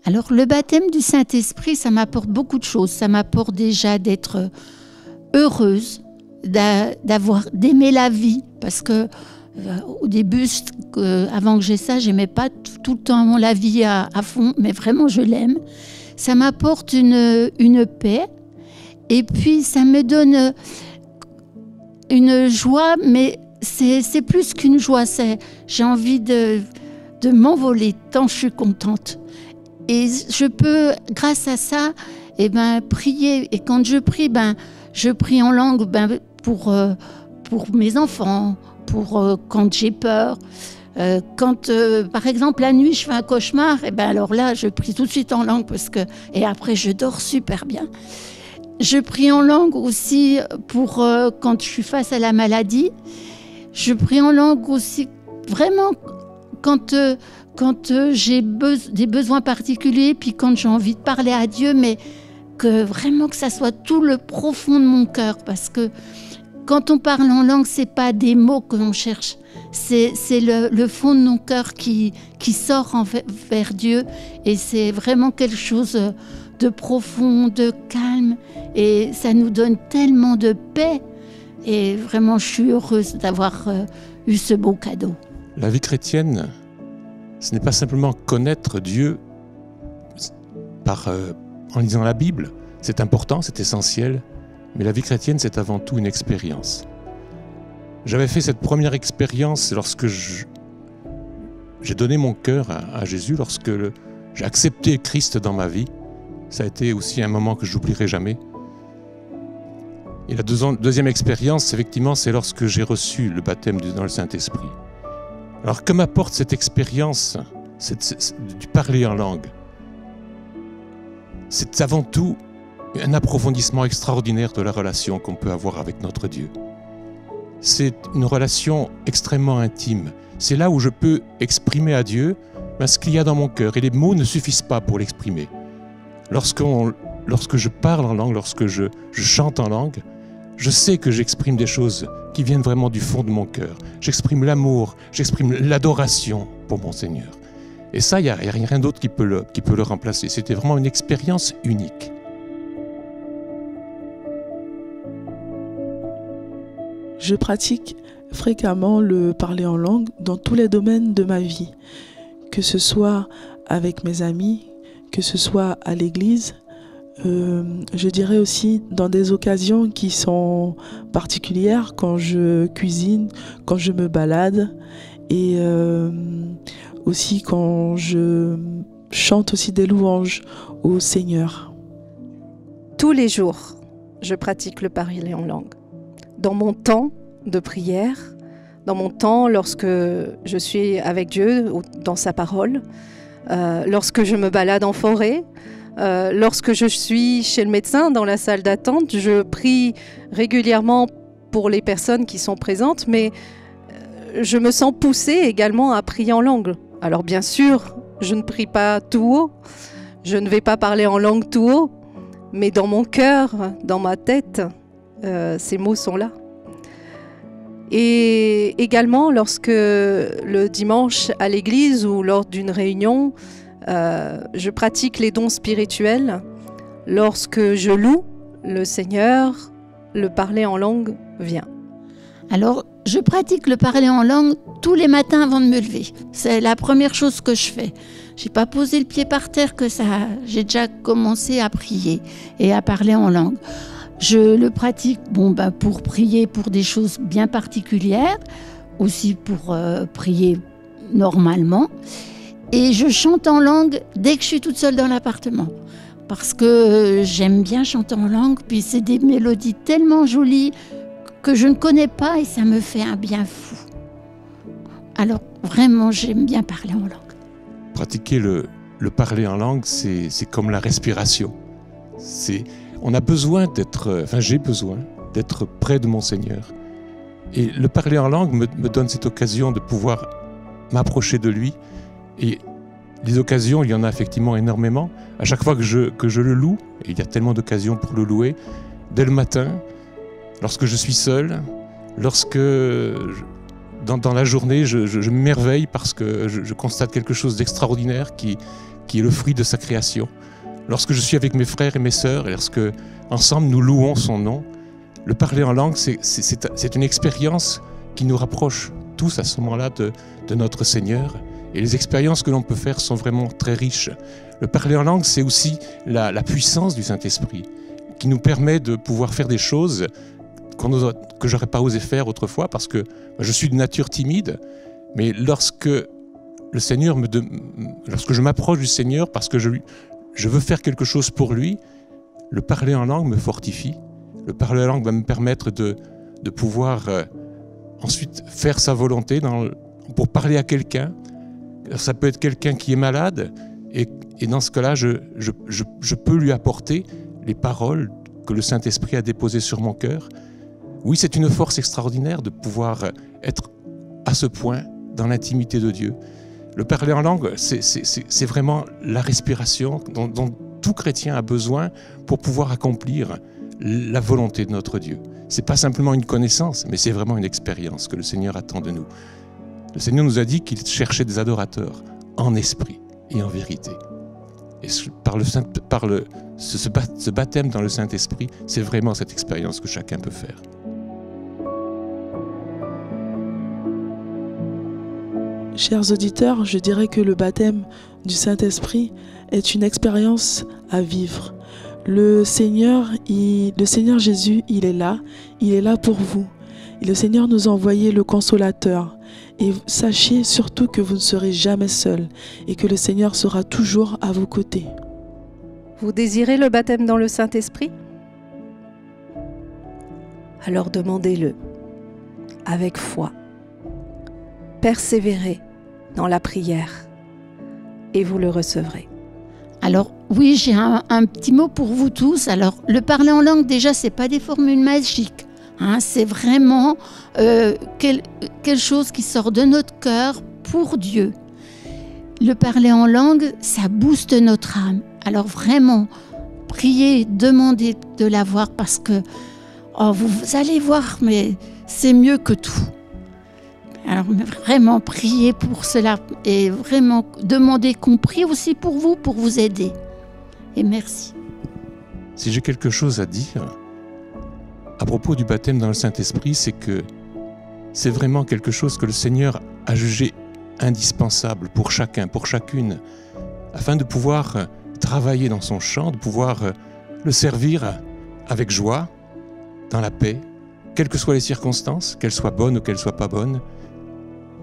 Alors le baptême du Saint-Esprit, ça m'apporte beaucoup de choses. Ça m'apporte déjà d'être heureuse, d'aimer la vie, parce que Au début, avant que j'ai ça, j'aimais pas tout le temps la vie à fond, mais vraiment je l'aime. Ça m'apporte une paix et puis ça me donne une joie, mais c'est plus qu'une joie. J'ai envie de m'envoler tant je suis contente. Et je peux, grâce à ça, prier. Et quand je prie, je prie en langue pour mes enfants, quand j'ai peur. Quand, par exemple, la nuit, je fais un cauchemar, alors là, je prie tout de suite en langue et après, je dors super bien. Je prie en langue aussi pour quand je suis face à la maladie. Je prie en langue aussi vraiment quand j'ai des besoins particuliers, puis quand j'ai envie de parler à Dieu, mais que ça soit tout le profond de mon cœur, parce que quand on parle en langue, c'est pas des mots que l'on cherche, c'est le fond de mon cœur qui sort vers Dieu, et c'est vraiment quelque chose de profond, de calme, et ça nous donne tellement de paix, et vraiment je suis heureuse d'avoir eu ce beau cadeau. La vie chrétienne, ce n'est pas simplement connaître Dieu en lisant la Bible. C'est important, c'est essentiel, mais la vie chrétienne, c'est avant tout une expérience. J'avais fait cette première expérience lorsque j'ai donné mon cœur à Jésus, lorsque j'ai accepté Christ dans ma vie. Ça a été aussi un moment que je n'oublierai jamais. Et la deuxième expérience, effectivement, c'est lorsque j'ai reçu le baptême dans le Saint-Esprit. Alors que m'apporte cette expérience du parler en langue? C'est avant tout un approfondissement extraordinaire de la relation qu'on peut avoir avec notre Dieu. C'est une relation extrêmement intime. C'est là où je peux exprimer à Dieu ce qu'il y a dans mon cœur. Et les mots ne suffisent pas pour l'exprimer. Lorsque je parle en langue, lorsque je chante en langue, je sais que j'exprime des choses qui viennent vraiment du fond de mon cœur. J'exprime l'amour, j'exprime l'adoration pour mon Seigneur. Et ça, il n'y a rien d'autre qui peut le remplacer. C'était vraiment une expérience unique. Je pratique fréquemment le parler en langue dans tous les domaines de ma vie, que ce soit avec mes amis, que ce soit à l'église, je dirais aussi dans des occasions qui sont particulières, quand je cuisine, quand je me balade et aussi quand je chante aussi des louanges au Seigneur. Tous les jours, je pratique le parler en langue. Dans mon temps de prière, dans mon temps lorsque je suis avec Dieu, dans sa parole, lorsque je me balade en forêt, lorsque je suis chez le médecin dans la salle d'attente, je prie régulièrement pour les personnes qui sont présentes, mais je me sens poussée également à prier en langue. Alors bien sûr, je ne prie pas tout haut, je ne vais pas parler en langue tout haut, mais dans mon cœur, dans ma tête, ces mots sont là. Et également, lorsque le dimanche à l'église ou lors d'une réunion, je pratique les dons spirituels. Lorsque je loue le Seigneur, le parler en langue vient. Alors, je pratique le parler en langue tous les matins avant de me lever. C'est la première chose que je fais. J'ai pas posé le pied par terre que ça. J'ai déjà commencé à prier et à parler en langue. Je le pratique pour prier pour des choses bien particulières, aussi pour prier normalement. Et je chante en langue dès que je suis toute seule dans l'appartement. Parce que j'aime bien chanter en langue, puis c'est des mélodies tellement jolies que je ne connais pas et ça me fait un bien fou. Alors vraiment, j'aime bien parler en langue. Pratiquer le parler en langue, c'est comme la respiration. On a besoin j'ai besoin d'être près de mon Seigneur. Et le parler en langue me donne cette occasion de pouvoir m'approcher de lui. Et les occasions, il y en a effectivement énormément. À chaque fois que je le loue, et il y a tellement d'occasions pour le louer, dès le matin, lorsque je suis seul, dans la journée, je m'émerveille parce que je constate quelque chose d'extraordinaire qui est le fruit de sa création. Lorsque je suis avec mes frères et mes sœurs, et lorsque ensemble nous louons son nom, le parler en langue, c'est une expérience qui nous rapproche tous à ce moment-là de notre Seigneur. Et les expériences que l'on peut faire sont vraiment très riches. Le parler en langue, c'est aussi la puissance du Saint-Esprit qui nous permet de pouvoir faire des choses que j'aurais pas osé faire autrefois parce que je suis de nature timide. Mais lorsque je m'approche du Seigneur parce que je veux faire quelque chose pour lui, le parler en langue me fortifie. Le parler en langue va me permettre de pouvoir ensuite faire sa volonté pour parler à quelqu'un. Ça peut être quelqu'un qui est malade et dans ce cas-là, je peux lui apporter les paroles que le Saint-Esprit a déposées sur mon cœur. Oui, c'est une force extraordinaire de pouvoir être à ce point dans l'intimité de Dieu. Le parler en langue, c'est vraiment la respiration dont tout chrétien a besoin pour pouvoir accomplir la volonté de notre Dieu. Ce n'est pas simplement une connaissance, mais c'est vraiment une expérience que le Seigneur attend de nous. Le Seigneur nous a dit qu'il cherchait des adorateurs en esprit et en vérité. Et ce baptême dans le Saint-Esprit, c'est vraiment cette expérience que chacun peut faire. Chers auditeurs, je dirais que le baptême du Saint-Esprit est une expérience à vivre. Le Seigneur Jésus, il est là pour vous. Et le Seigneur nous a envoyé le Consolateur. Et sachez surtout que vous ne serez jamais seul et que le Seigneur sera toujours à vos côtés. Vous désirez le baptême dans le Saint-Esprit? Alors demandez-le avec foi. Persévérez dans la prière et vous le recevrez. Alors oui, j'ai un petit mot pour vous tous. Alors le parler en langue, déjà, c'est pas des formules magiques. C'est vraiment quelque chose qui sort de notre cœur pour Dieu. Le parler en langue, ça booste notre âme. Alors vraiment, priez, demandez de l'avoir parce que vous allez voir, mais c'est mieux que tout. Alors vraiment, priez pour cela et vraiment demandez qu'on prie aussi pour vous aider. Et merci. Si j'ai quelque chose à dire à propos du baptême dans le Saint-Esprit, c'est que c'est vraiment quelque chose que le Seigneur a jugé indispensable pour chacun, pour chacune, afin de pouvoir travailler dans son champ, de pouvoir le servir avec joie, dans la paix, quelles que soient les circonstances, qu'elles soient bonnes ou qu'elles ne soient pas bonnes.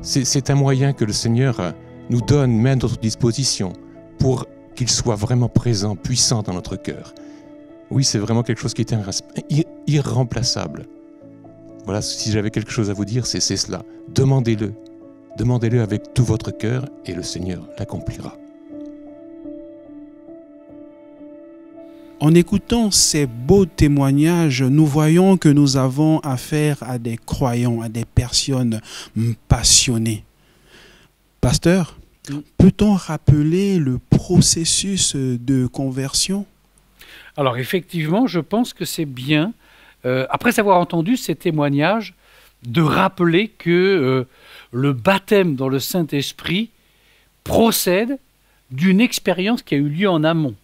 C'est un moyen que le Seigneur nous donne, met à notre disposition, pour qu'il soit vraiment présent, puissant dans notre cœur. Oui, c'est vraiment quelque chose qui est irremplaçable. Voilà, si j'avais quelque chose à vous dire, c'est cela. Demandez-le. Demandez-le avec tout votre cœur et le Seigneur l'accomplira. En écoutant ces beaux témoignages, nous voyons que nous avons affaire à des croyants, à des personnes passionnées. Pasteur, peut-on rappeler le processus de conversion? Alors effectivement, je pense que c'est bien, après avoir entendu ces témoignages, de rappeler que le baptême dans le Saint-Esprit procède d'une expérience qui a eu lieu en amont.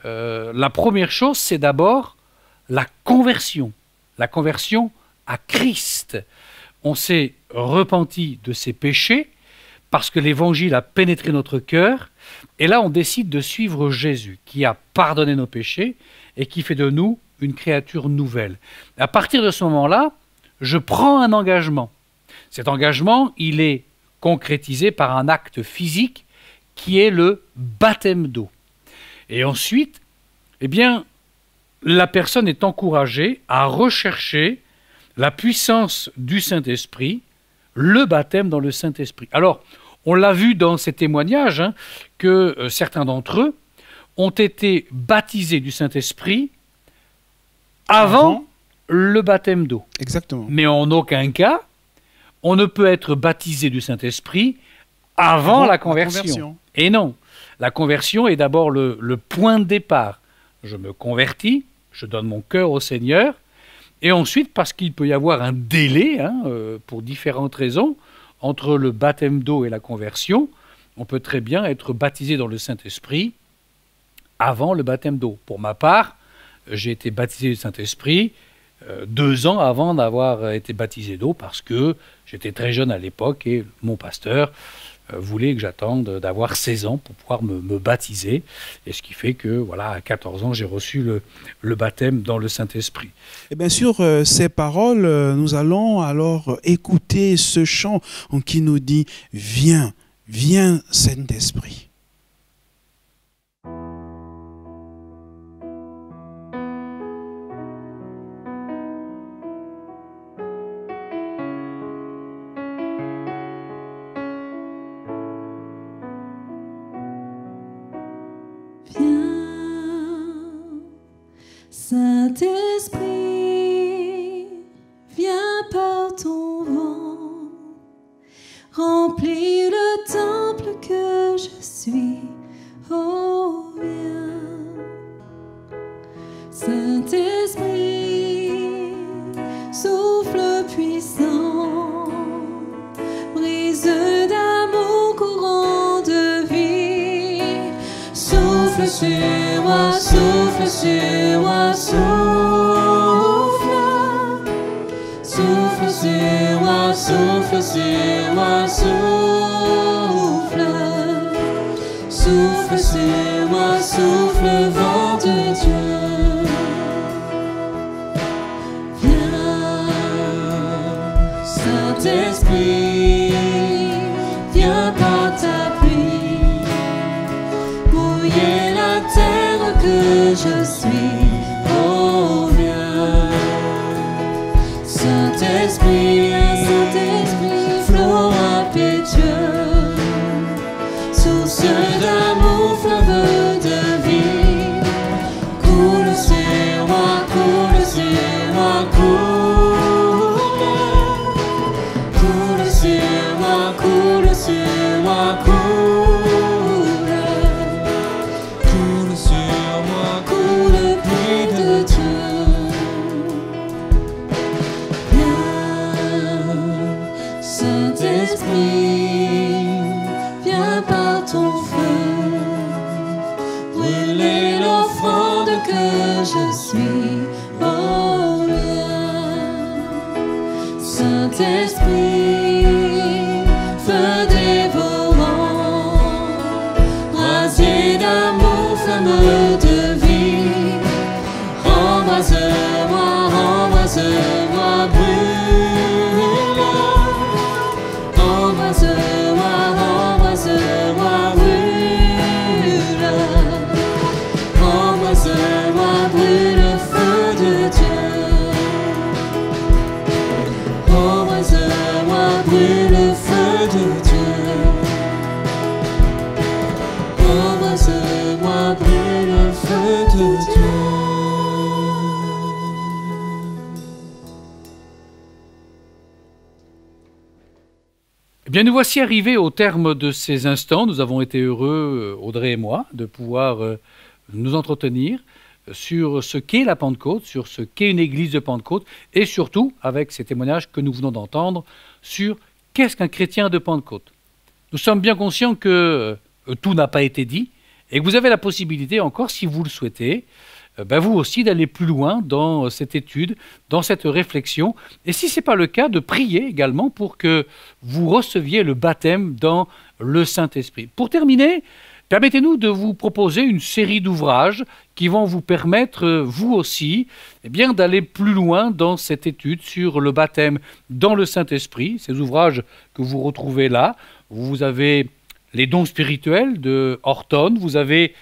La première chose, c'est d'abord la conversion à Christ. On s'est repenti de ses péchés parce que l'Évangile a pénétré notre cœur, et là on décide de suivre Jésus, qui a pardonné nos péchés et qui fait de nous une créature nouvelle. À partir de ce moment-là, je prends un engagement. Cet engagement, il est concrétisé par un acte physique qui est le baptême d'eau. Et ensuite, eh bien, la personne est encouragée à rechercher la puissance du Saint-Esprit, le baptême dans le Saint-Esprit. Alors, on l'a vu dans ces témoignages, que certains d'entre eux ont été baptisés du Saint-Esprit avant le baptême d'eau. Exactement. Mais en aucun cas, on ne peut être baptisé du Saint-Esprit avant la conversion. Et non, la conversion est d'abord le point de départ. Je me convertis, je donne mon cœur au Seigneur, et ensuite, parce qu'il peut y avoir un délai, pour différentes raisons, entre le baptême d'eau et la conversion, on peut très bien être baptisé dans le Saint-Esprit avant le baptême d'eau. Pour ma part, j'ai été baptisé du Saint-Esprit 2 ans avant d'avoir été baptisé d'eau, parce que j'étais très jeune à l'époque et mon pasteur voulait que j'attende d'avoir 16 ans pour pouvoir me baptiser. Et ce qui fait que, voilà, à 14 ans, j'ai reçu le baptême dans le Saint-Esprit. Et bien sûr, ces paroles, nous allons alors écouter ce chant qui nous dit « Viens, viens Saint-Esprit ». Saint-Esprit, viens par ton vent, remplis le temple que je suis, oh viens. Saint-Esprit, souffle puissant, brise d'amour, courant de vie, souffle sur moi, souffle sur moi, souffle sur moi, souffle sur moi, souffle sur moi, souffle vent de Dieu. Viens, Saint-Esprit, viens par ta pluie, mouiller la terre que je suis. Oh, viens, Saint-Esprit, flot impétueux, source d'amour, fleuve de vie, coule sur moi, coule sur moi, coule sur moi, coule sur moi, coule sur moi, coule pluie de Dieu. Saint-Esprit, viens par ton feu, brûler l'offrande que je suis, oh viens. Saint-Esprit, feu dévorant, brasier d'amour, flamme de vie, embrase-moi, embrase-moi, brûle. Embrase-moi, embrase-moi, brûle. Embrase-moi, brûle, feu de Dieu. Embrase-moi, brûle, feu de Dieu. Embrase-moi, brûle, feu de Dieu. Eh bien, nous voici arrivés au terme de ces instants. Nous avons été heureux, Audrey et moi, de pouvoir nous entretenir sur ce qu'est la Pentecôte, sur ce qu'est une église de Pentecôte, et surtout, avec ces témoignages que nous venons d'entendre, sur qu'est-ce qu'un chrétien de Pentecôte. Nous sommes bien conscients que tout n'a pas été dit, et que vous avez la possibilité encore, si vous le souhaitez, vous aussi d'aller plus loin dans cette étude, dans cette réflexion, et si ce n'est pas le cas, de prier également pour que vous receviez le baptême dans le Saint-Esprit. Pour terminer, permettez-nous de vous proposer une série d'ouvrages qui vont vous permettre, vous aussi, d'aller plus loin dans cette étude sur le baptême dans le Saint-Esprit. Ces ouvrages que vous retrouvez là, vous avez les dons spirituels de Horton, vous avez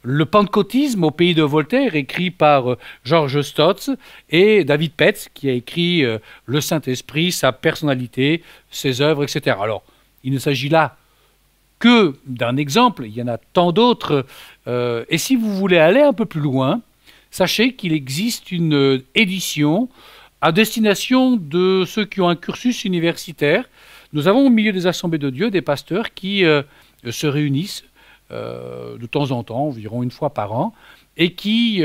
le pentecôtisme au pays de Voltaire, écrit par George Stotz, et David Petz, qui a écrit le Saint-Esprit, sa personnalité, ses œuvres, etc. Alors, il ne s'agit là que d'un exemple, il y en a tant d'autres, et si vous voulez aller un peu plus loin, sachez qu'il existe une édition à destination de ceux qui ont un cursus universitaire. Nous avons au milieu des assemblées de Dieu des pasteurs qui se réunissent de temps en temps, environ une fois par an, et qui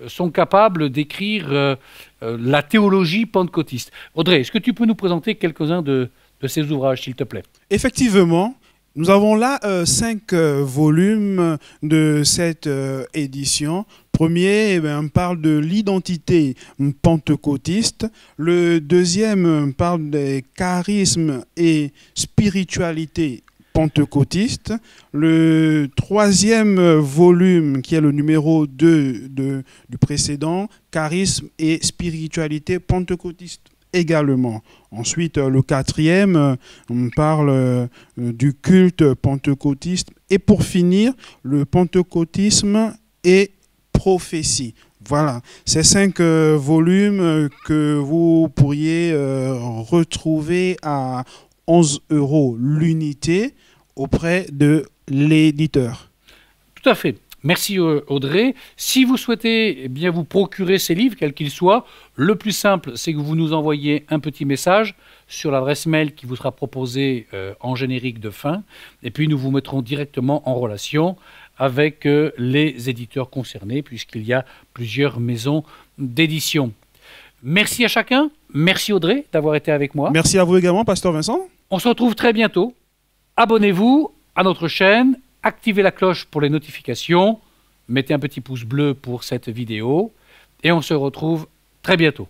sont capables d'écrire la théologie pentecôtiste. Audrey, est-ce que tu peux nous présenter quelques-uns de ces ouvrages, s'il te plaît? Effectivement, nous avons là 5 volumes de cette édition premier, on parle de l'identité pentecôtiste. Le deuxième parle des charismes et spiritualité pentecôtiste. Le troisième volume, qui est le numéro 2 du précédent, charisme et spiritualité pentecôtiste également. Ensuite, le quatrième, on parle du culte pentecôtiste. Et pour finir, le pentecôtisme et prophétie. Voilà, ces 5 volumes que vous pourriez retrouver à 11 € l'unité auprès de l'éditeur. Tout à fait. Merci Audrey. Si vous souhaitez bien vous procurer ces livres, quels qu'ils soient, le plus simple, c'est que vous nous envoyez un petit message sur l'adresse mail qui vous sera proposée en générique de fin. Et puis nous vous mettrons directement en relation avec les éditeurs concernés, puisqu'il y a plusieurs maisons d'édition. Merci à chacun. Merci Audrey d'avoir été avec moi. Merci à vous également, Pasteur Vincent. On se retrouve très bientôt. Abonnez-vous à notre chaîne. Activez la cloche pour les notifications, mettez un petit pouce bleu pour cette vidéo et on se retrouve très bientôt.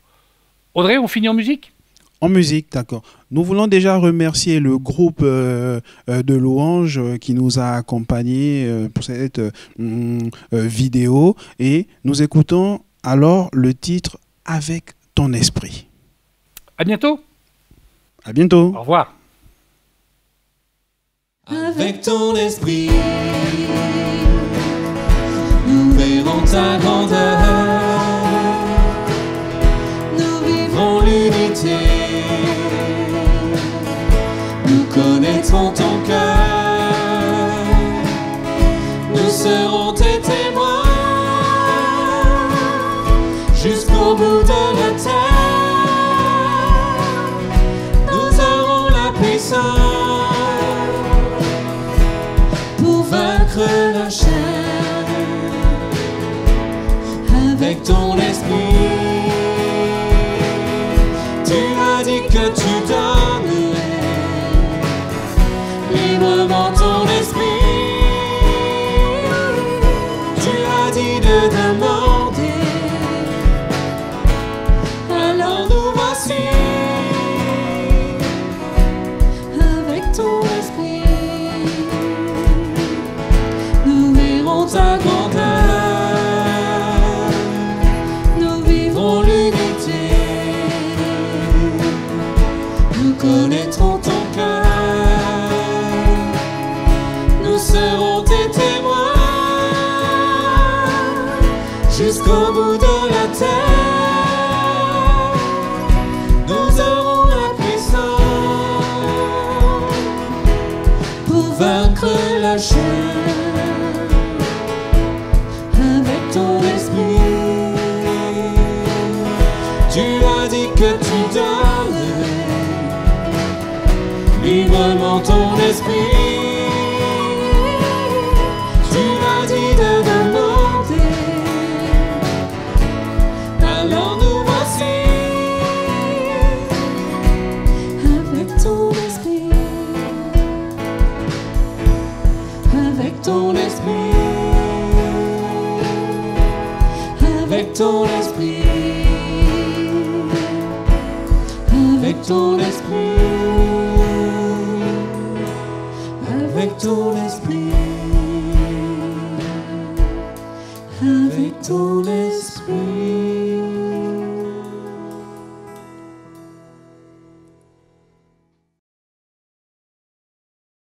Audrey, on finit en musique ? En musique, d'accord. Nous voulons déjà remercier le groupe de louanges qui nous a accompagnés pour cette vidéo et nous écoutons alors le titre « Avec ton esprit ». À bientôt. À bientôt. Au revoir. Avec ton esprit, nous verrons ta grandeur, nous vivrons l'unité, nous connaîtrons ton cœur, nous serons tes témoins, jusqu'au bout de la terre, nous aurons la puissance la chair, avec ton esprit. Tu as dit que tu donnerais librement ton esprit. Tu as dit de demander, alors nous voici avec ton esprit. Ta grandeur, nous vivrons l'unité, nous connaîtrons ton cœur, nous serons tes témoins, jusqu'au bout de la terre, nous aurons la puissance pour vaincre la chair. Ton esprit, tu as dit que tu donnerais librement ton esprit. Tu as dit de demander, alors nous voici avec ton esprit, avec ton esprit. Avec ton esprit, avec ton esprit, avec ton esprit, avec ton esprit.